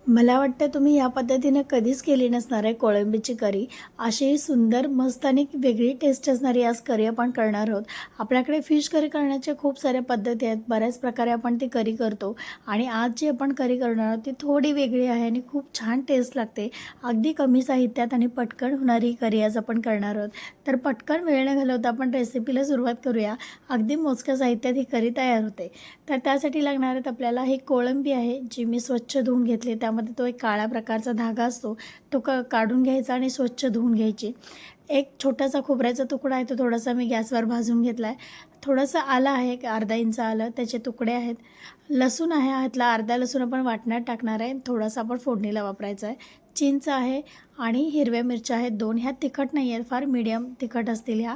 मला वाटतं तुम्ही या पद्धतीने कधीच केली नसणार आहे कोळंबीची करी. अशी सुंदर मस्त आणि वेगळी टेस्ट असणारी आज करी आपण करणार आहोत. आपल्याकडे फिश करी करण्याच्या खूप साऱ्या पद्धती आहेत. बऱ्याच प्रकारे आपण ती करी करतो आणि आज जी आपण करी करणार आहोत ती थोडी वेगळी आहे आणि खूप छान टेस्ट लागते. अगदी कमी साहित्यात आणि पटकन होणारी करी आज आपण करणार आहोत. तर पटकन वेळ न घालवता आपण रेसिपीला सुरुवात करूया. अगदी मोजक्या साहित्यात ही करी तयार होते. तर त्यासाठी लागणार आहेत आपल्याला ही कोळंबी आहे, जी मी स्वच्छ धुवून घेतली. त्यामध्ये तो एक काळ्या प्रकारचा धागा असतो, तो काढून घ्यायचा आणि स्वच्छ धुवून घ्यायची. एक छोटासा खोबऱ्याचा तुकडा आहे, तो थोडासा मी गॅसवर भाजून घेतला आहे. थोडंसं आलं आहे, एक अर्धा इंच आलं, त्याचे तुकडे आहेत. लसूण आहे, ह्यातला अर्धा लसूण आपण वाटण्यात टाकणार आहे, थोडासा आपण फोडणीला वापरायचा आहे. चिंच आहे आणि हिरव्या मिरच्या आहेत 2. ह्या तिखट नाही आहेत, फार मीडियम तिखट असतील ह्या.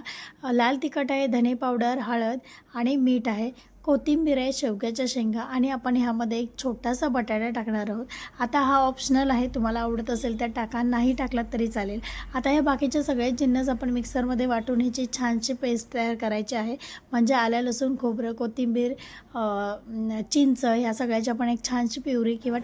लाल तिखट आहे, धने पावडर, हळद आणि मीठ आहे. कोथिंबीर आहे, शेवग्याच्या शेंगा आणि आपण ह्यामध्ये एक छोटासा बटाटा टाकणार आहोत. आता हा ऑप्शनल आहे, तुम्हाला आवडत असेल तर टाका, नाही टाकलात तरी चालेल. आता हे बाकीचे सगळे जिन्नस आपण मिक्सरमध्ये वाटून ह्याची छानशी पेस्ट तयार करायची आहे. म्हणजे आलं, लसूण, खोबरं, कोथिंबीर, चिंच ह्या सगळ्याची आपण एक छानशी प्युरी किंवा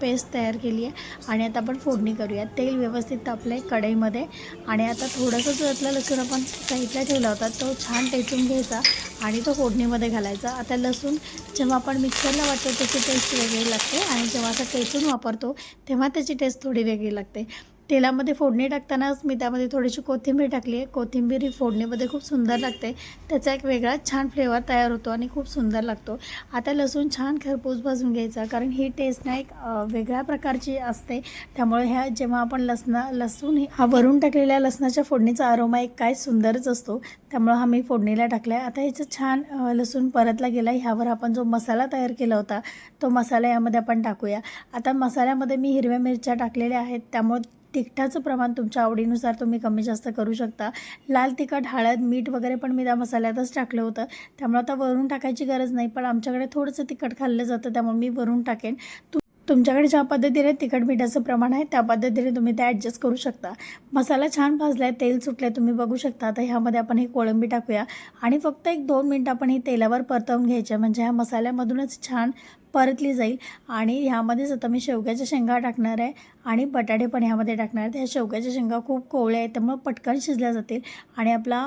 पेस्ट तयार केली आहे. आणि आता आपण फोडणी करूया. तेल व्यवस्थित तापलं आहे कढईमध्ये आणि आता थोडंसं जो यातला लसूण आपण साईडला ठेवला होता तो छान टेचून घ्यायचा आणि तो फोडणीमध्ये घालायचा. आता लसूण जेव्हा आपण मिक्सरला वाटतो त्याची टेस्ट वेगळी लागते आणि जेव्हा आता टेचून वापरतो तेव्हा त्याची टेस्ट थोडी वेगळी लागते. तेलामध्ये फोडणी टाकतानाच मी त्यामध्ये थोडीशी कोथिंबीर टाकली आहे. कोथिंबीर ही फोडणीमध्ये खूप सुंदर लागते, त्याचा एक वेगळाच छान फ्लेवर तयार होतो आणि खूप सुंदर लागतो. आता लसूण छान खरपूस भाजून घ्यायचा, कारण ही टेस्ट ना एक वेगळ्या प्रकारची असते. त्यामुळे ह्या जेव्हा आपण लसूण हा वरून टाकलेल्या लसणाच्या फोडणीचा अरोमा एक काय सुंदरच असतो. त्यामुळं हा मी फोडणीला टाकला आहे. आता ह्याचं छान लसूण परतला गेला. ह्यावर आपण जो मसाला तयार केला होता तो मसाला यामध्ये आपण टाकूया. आता मसाल्यामध्ये मी हिरव्या मिरच्या टाकलेल्या आहेत, त्यामुळे तिखटाचं प्रमाण तुमच्या आवडीनुसार तुम्ही कमी जास्त करू शकता. लाल तिखट, हळद, मीठ वगैरे पण मी त्या मसाल्यातच टाकलं होतं, त्यामुळे आता वरून टाकायची गरज नाही. पण आमच्याकडे थोडंसं तिखट खाल्लं जातं, त्यामुळे मी वरून टाकेन. तुमच्याकडे ज्या पद्धतीने तिखट मिठाचं प्रमाण आहे त्या पद्धतीने तुम्ही ते ॲडजस्ट करू शकता. मसाला छान भाजला आहे, तेल सुटले तुम्ही बघू शकता. आता ह्यामध्ये आपण ही कोळंबी टाकूया आणि फक्त 1-2 मिनटं आपण ही तेलावर परतवून घ्यायच्या, म्हणजे ह्या मसाल्यामधूनच छान परतली जाईल. आणि ह्यामध्येच आता मी शेवग्याच्या शेंगा टाकणार आहे आणि बटाटे पण ह्यामध्ये टाकणार आहेत. ह्या शेवग्याच्या शेंगा खूप कोवळ्या आहेत, त्यामुळे पटकन शिजल्या जातील आणि आपला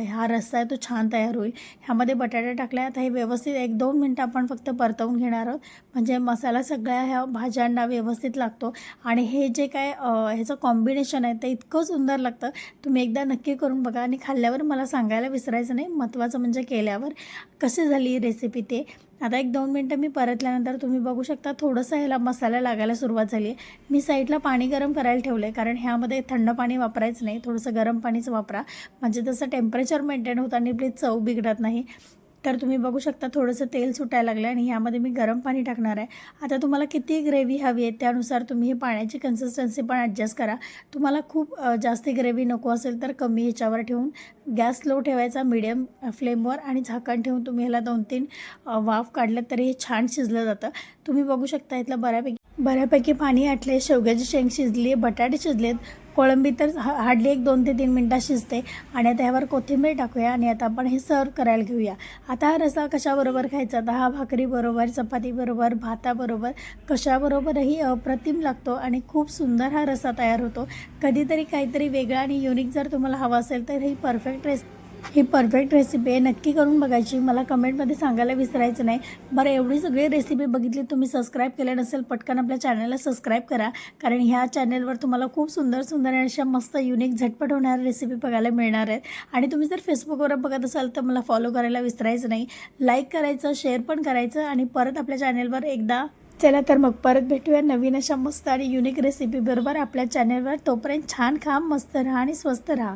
हा रस्सा आहे तो छान तयार होईल. ह्यामध्ये बटाटे टाकले. आता हे व्यवस्थित 1-2 मिनटं आपण फक्त परतवून घेणार आहोत, म्हणजे मसाला सगळ्या ह्या भाज्यांना व्यवस्थित लागतो. आणि हे जे काय ह्याचं कॉम्बिनेशन आहे ते इतकं सुंदर लागतं. तुम्ही एकदा नक्की करून बघा आणि खाल्ल्यावर मला सांगायला विसरायचं नाही. महत्त्वाचं म्हणजे केल्यावर कशी झाली रेसिपी ते. आता 1-2 मिनटं मी परतल्यानंतर तुम्ही बघू शकता थोडंसं ह्याला मसाला लागायला सुरुवात झाली आहे. मी साईडला पाणी गरम करायला ठेवलं आहे, कारण ह्यामध्ये थंड पाणी वापरायचं नाही, थोडंसं गरम पाणीच वापरा, म्हणजे तसं टेम्परेचर मेंटेन होतं आणि आपली चव बिघडत नाही. तर तुम्ही बघू शकता थोडंसं तेल सुटायला लागलं आणि ह्यामध्ये मी गरम पाणी टाकणार आहे. आता तुम्हाला किती ग्रेव्ही हवी आहे त्यानुसार तुम्ही ही पाण्याची कन्सिस्टन्सी पण ॲडजस्ट करा. तुम्हाला खूप जास्त ग्रेव्ही नको असेल तर कमी ह्याच्यावर ठेवून गॅस स्लो ठेवायचा, मीडियम फ्लेमवर, आणि झाकण ठेवून तुम्ही ह्याला 2-3 वाफ काढलं तरी हे छान शिजलं जातं. तुम्ही बघू शकता इथलं बऱ्यापैकी पाणी आटले, शेवग्याची शेंग शिजली, बटाटे शिजलेत, कोळंबी तर हार्डली 1-2 ते 3 मिनटात शिजते. आणि आता ह्यावर कोथिंबीर टाकूया आणि आता आपण हे सर्व करायला घेऊया. आता हा रस्सा कशाबरोबर खायचा, आता हा भाकरीबरोबर, चपातीबरोबर, भाताबरोबर, कशाबरोबरही अप्रतिम लागतो आणि खूप सुंदर हा रस्सा तयार होतो. कधीतरी काहीतरी वेगळं आणि युनिक जर तुम्हाला हवं असेल तर ही परफेक्ट रेसिपी आहे. नक्की करून बघायची, मला कमेंटमध्ये सांगायला विसरायचं नाही. बरं, एवढी सगळी रेसिपी बघितली, तुम्ही सबस्क्राईब केलं नसेल पटकन आपल्या चॅनलला सबस्क्राईब करा, कारण ह्या चॅनलवर तुम्हाला खूप सुंदर अशा मस्त युनिक झटपट होणाऱ्या रेसिपी बघायला मिळणार आहेत. आणि तुम्ही जर फेसबुकवर बघत असाल तर मला फॉलो करायला विसरायचं नाही, लाईक करायचं, शेअर पण करायचं आणि परत आपल्या चॅनलवर एकदा. चला तर मग परत भेटूया नवीन अशा मस्त आणि युनिक रेसिपी बरोबर आपल्या चॅनलवर. तोपर्यंत छान खा, मस्त राहा आणि स्वस्त राहा.